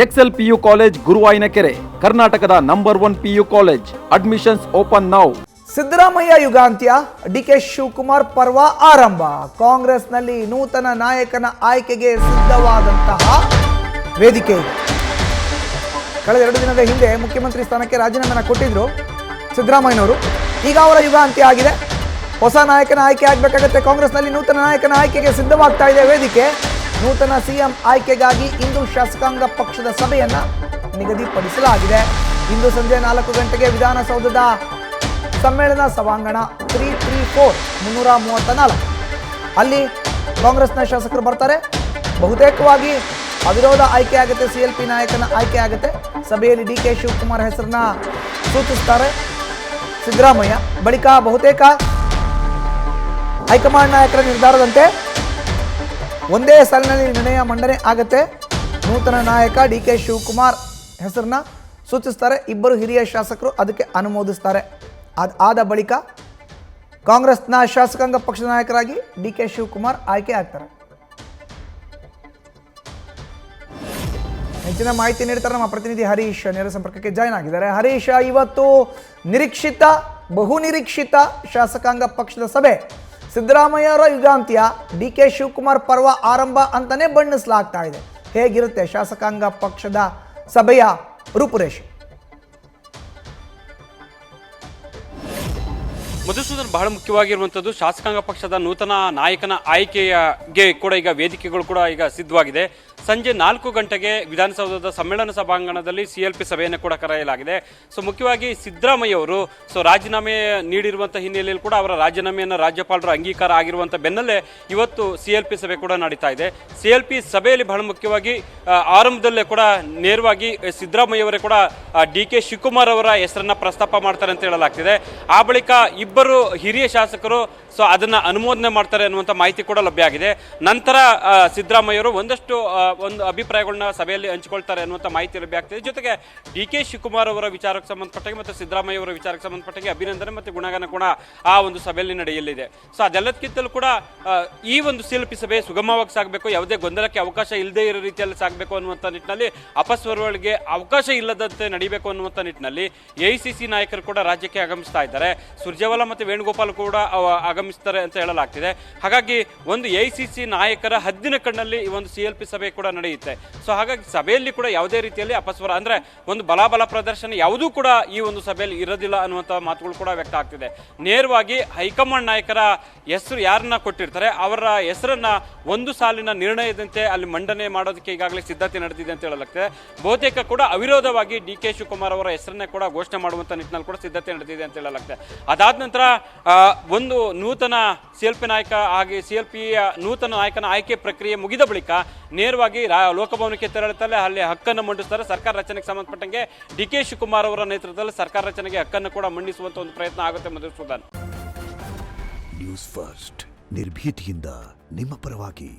Excel PU college Guruvayanakere, ಕರ್ನಾಟಕದ number 1 PU college. Admissions open now. Siddaramaiah ಯುಗಾಂತ್ಯ, DK Shivakumar ಪರ್ವ ಆರಂಭ. ಕಾಂಗ್ರೆಸ್ನಲ್ಲಿ ನೂತನ ನಾಯಕನ ಆಯ್ಕೆಗೆ ಸಿದ್ಧವಾದಂತಹ ವೇದಿಕೆ. ಕಳೆದ 2 ದಿನದ ಹಿಂದೆ ಮುಖ್ಯಮಂತ್ರಿ ಸ್ಥಾನಕ್ಕೆ ರಾಜೀನಾಮೆಯನ್ನು ಕೊಟ್ಟಿದ್ರು ಸಿದ್ದರಾಮಯ್ಯನವರು. ಈಗ ಅವರ ಯುಗಾಂತ್ಯ ಆಗಿದೆ. ಹೊಸ ನಾಯಕನ ಆಯ್ಕೆ ಆಗಬೇಕಾಗುತ್ತೆ. ಕಾಂಗ್ರೆಸ್ನಲ್ಲಿ ನೂತನ ನಾಯಕನ ಆಯ್ಕೆಗೆ ಸಿದ್ಧವಾಗ್ತಾ ಇದೆ ವೇದಿಕೆ. ನೂತನ ಸಿಎಂ ಆಯ್ಕೆಗಾಗಿ ಇಂದು ಶಾಸಕಾಂಗ ಪಕ್ಷದ ಸಭೆಯನ್ನು ನಿಗದಿಪಡಿಸಲಾಗಿದೆ. ಇಂದು ಸಂಜೆ 4 ಗಂಟೆಗೆ ವಿಧಾನಸೌಧದ ಸಮ್ಮೇಳನ ಸಭಾಂಗಣ 334 ಅಲ್ಲಿ ಕಾಂಗ್ರೆಸ್ನ ಶಾಸಕರು ಬರ್ತಾರೆ. ಬಹುತೇಕವಾಗಿ ಅವಿರೋಧ ಆಯ್ಕೆ ಆಗುತ್ತೆ. CLP ನಾಯಕನ ಆಯ್ಕೆ ಆಗುತ್ತೆ. ಸಭೆಯಲ್ಲಿ DK ಶಿವಕುಮಾರ್ ಹೆಸರನ್ನ ಸೂಚಿಸ್ತಾರೆ ಸಿದ್ದರಾಮಯ್ಯ. ಬಳಿಕ ಬಹುತೇಕ ಹೈಕಮಾಂಡ್ ನಾಯಕರ ನಿರ್ಧಾರದಂತೆ ಒಂದೇ ಸಾಲಿನಲ್ಲಿ ನಿರ್ಣಯ ಮಂಡನೆ ಆಗುತ್ತೆ. ನೂತನ ನಾಯಕ DK ಶಿವಕುಮಾರ್ ಹೆಸರನ್ನ ಸೂಚಿಸ್ತಾರೆ. ಇಬ್ಬರು ಹಿರಿಯ ಶಾಸಕರು ಅದಕ್ಕೆ ಅನುಮೋದಿಸ್ತಾರೆ. ಆದ ಬಳಿಕ ಕಾಂಗ್ರೆಸ್ನ ಶಾಸಕಾಂಗ ಪಕ್ಷದ ನಾಯಕರಾಗಿ DK ಶಿವಕುಮಾರ್ ಆಯ್ಕೆ ಆಗ್ತಾರೆ. ಹೆಚ್ಚಿನ ಮಾಹಿತಿ ನೀಡ್ತಾರೆ ನಮ್ಮ ಪ್ರತಿನಿಧಿ ಹರೀಶ್. ನೇರ ಸಂಪರ್ಕಕ್ಕೆ ಜಾಯ್ನ್ ಆಗಿದ್ದಾರೆ. ಹರೀಶ್, ಇವತ್ತು ನಿರೀಕ್ಷಿತ ಬಹುನಿರೀಕ್ಷಿತ ಶಾಸಕಾಂಗ ಪಕ್ಷದ ಸಭೆ, ಸಿದ್ದರಾಮಯ್ಯವರ ಯುಗಾಂತ್ಯ, DK ಶಿವಕುಮಾರ್ ಪರ್ವ ಆರಂಭ ಅಂತಾನೆ ಬಣ್ಣಿಸಲಾಗ್ತಾ ಇದೆ. ಹೇಗಿರುತ್ತೆ ಶಾಸಕಾಂಗ ಪಕ್ಷದ ಸಭೆಯ ರೂಪುರೇಷೆ? ಮಧುಸೂದನ್, ಬಹಳ ಮುಖ್ಯವಾಗಿರುವಂಥದ್ದು ಶಾಸಕಾಂಗ ಪಕ್ಷದ ನೂತನ ನಾಯಕನ ಆಯ್ಕೆಗೆ ಕೂಡ ಈಗ ವೇದಿಕೆಗಳು ಕೂಡ ಈಗ ಸಿದ್ಧವಾಗಿದೆ. ಸಂಜೆ 4 ಗಂಟೆಗೆ ವಿಧಾನಸೌಧದ ಸಮ್ಮೇಳನ ಸಭಾಂಗಣದಲ್ಲಿ CLP ಸಭೆಯನ್ನು ಕೂಡ ಕರೆಯಲಾಗಿದೆ. ಮುಖ್ಯವಾಗಿ ಸಿದ್ದರಾಮಯ್ಯ ಅವರು ರಾಜೀನಾಮೆ ನೀಡಿರುವಂಥ ಹಿನ್ನೆಲೆಯಲ್ಲಿ ಕೂಡ ಅವರ ರಾಜೀನಾಮೆಯನ್ನು ರಾಜ್ಯಪಾಲರ ಅಂಗೀಕಾರ ಆಗಿರುವಂಥ ಬೆನ್ನಲ್ಲೇ ಇವತ್ತು CLP ಸಭೆ ಕೂಡ ನಡೀತಾ ಇದೆ. CLP ಸಭೆಯಲ್ಲಿ ಬಹಳ ಮುಖ್ಯವಾಗಿ ಆರಂಭದಲ್ಲೇ ಕೂಡ ನೇರವಾಗಿ ಸಿದ್ದರಾಮಯ್ಯವರೇ ಕೂಡ DK ಶಿವಕುಮಾರ್ ಅವರ ಹೆಸರನ್ನ ಪ್ರಸ್ತಾಪ ಮಾಡ್ತಾರೆ ಅಂತ ಹೇಳಲಾಗ್ತಿದೆ. ಆ ಬಳಿಕ ಇಬ್ಬರು ಹಿರಿಯ ಶಾಸಕರು ಅದನ್ನು ಅನುಮೋದನೆ ಮಾಡ್ತಾರೆ ಅನ್ನುವಂಥ ಮಾಹಿತಿ ಕೂಡ ಲಭ್ಯ ಆಗಿದೆ. ನಂತರ ಸಿದ್ದರಾಮಯ್ಯವರು ಒಂದಷ್ಟು ಅಭಿಪ್ರಾಯಗಳನ್ನ ಸಭೆಯಲ್ಲಿ ಹಂಚಿಕೊಳ್ತಾರೆ ಅನ್ನುವಂಥ ಮಾಹಿತಿ ಲಭ್ಯ ಆಗ್ತಿದೆ. ಜೊತೆಗೆ DK ಶಿವಕುಮಾರ್ ಅವರ ವಿಚಾರಕ್ಕೆ ಸಂಬಂಧಪಟ್ಟಾಗೆ ಮತ್ತು ಸಿದ್ದರಾಮಯ್ಯ ಅವರ ವಿಚಾರಕ್ಕೆ ಸಂಬಂಧಪಟ್ಟಾಗೆ ಅಭಿನಂದನೆ ಮತ್ತು ಗುಣಗಾನ ಕೂಡ ಆ ಒಂದು ಸಭೆಯಲ್ಲಿ ನಡೆಯಲಿದೆ. ಅದೆಲ್ಲದಕ್ಕಿಂತಲೂ ಕೂಡ ಈ ಒಂದು CLP ಸಭೆ ಸುಗಮವಾಗಿ ಸಾಗಬೇಕು, ಯಾವುದೇ ಗೊಂದಲಕ್ಕೆ ಅವಕಾಶ ಇಲ್ಲದೇ ಇರೋ ರೀತಿಯಲ್ಲಿ ಸಾಗಬೇಕು ಅನ್ನುವಂಥ ನಿಟ್ಟಿನಲ್ಲಿ, ಅಪಸ್ವರಗಳಿಗೆ ಅವಕಾಶ ಇಲ್ಲದಂತೆ ನಡೀಬೇಕು ಅನ್ನುವಂಥ ನಿಟ್ಟಿನಲ್ಲಿ AICC ನಾಯಕರು ಕೂಡ ರಾಜ್ಯಕ್ಕೆ ಆಗಮಿಸ್ತಾ ಇದ್ದಾರೆ. ಸುರ್ಜೇವಾಲಾ ಮತ್ತು ವೇಣುಗೋಪಾಲ್ ಕೂಡ ಆಗಮಿಸ್ತಾರೆ ಅಂತ ಹೇಳಲಾಗ್ತಿದೆ. ಹಾಗಾಗಿ ಒಂದು AICC ನಾಯಕರ ಹದ್ದಿನ ಕಣ್ಣಲ್ಲಿ ಈ ಒಂದು CLP ಸಭೆ ಕೂಡ ನಡೆಯುತ್ತೆ. ಹಾಗಾಗಿ ಸಭೆಯಲ್ಲಿ ಕೂಡ ಯಾವುದೇ ರೀತಿಯಲ್ಲಿ ಅಪಸ್ವರ ಅಂದ್ರೆ ಒಂದು ಬಲಾಬಲ ಪ್ರದರ್ಶನ ಯಾವುದೂ ಕೂಡ ಈ ಒಂದು ಸಭೆಯಲ್ಲಿ ಇರೋದಿಲ್ಲ ಅನ್ನುವಂಥ ಮಾತುಗಳು ಕೂಡ ವ್ಯಕ್ತ ಆಗ್ತಿದೆ. ನೇರವಾಗಿ ಹೈಕಮಾಂಡ್ ನಾಯಕರ ಹೆಸರು ಯಾರನ್ನ ಕೊಟ್ಟಿರ್ತಾರೆ ಅವರ ಹೆಸರನ್ನ ಒಂದು ಸಾಲಿನ ನಿರ್ಣಯದಂತೆ ಅಲ್ಲಿ ಮಂಡನೆ ಮಾಡೋದಕ್ಕೆ ಈಗಾಗಲೇ ಸಿದ್ಧತೆ ನಡೆದಿದೆ ಅಂತ ಹೇಳಲಾಗ್ತದೆ. ಬಹುತೇಕ ಕೂಡ ಅವಿರೋಧವಾಗಿ DK ಶಿವಕುಮಾರ್ ಅವರ ಹೆಸರನ್ನೇ ಕೂಡ ಘೋಷಣೆ ಮಾಡುವಂಥ ನಿಟ್ಟಿನಲ್ಲಿ ಕೂಡ ಸಿದ್ಧತೆ ನಡೆದಿದೆ ಅಂತ ಹೇಳಲಾಗ್ತದೆ. ಅದಾದ ನಂತರ ಒಂದು ನೂತನ CLP ನಾಯಕ ಹಾಗೆ CLPಯ ನೂತನ ನಾಯಕನ ಆಯ್ಕೆ ಪ್ರಕ್ರಿಯೆ ಮುಗಿದ ಬಳಿಕ ನೇರವಾಗಿ ಲೋಕಭವನಕ್ಕೆ ತೆರಳುತ್ತಾರೆ. ಅಲ್ಲಿ ಹಕ್ಕನ್ನು ಮಂಡಿಸ್ತಾರೆ. ಸರ್ಕಾರ ರಚನೆಗೆ ಸಂಬಂಧಪಟ್ಟಂಗೆ DK ಶಿವಕುಮಾರ್ ಅವರ ನೇತೃತ್ವದಲ್ಲಿ ಸರ್ಕಾರ ರಚನೆಗೆ ಹಕ್ಕನ್ನು ಕೂಡ ಮಂಡಿಸುವಂತ ಒಂದು ಪ್ರಯತ್ನ ಆಗುತ್ತೆ. ಮಧುಸೂದನ್, ನ್ಯೂಸ್ ಫಸ್ಟ್, ನಿರ್ಭೀತಿಯಿಂದ ನಿಮ್ಮ ಪರವಾಗಿ.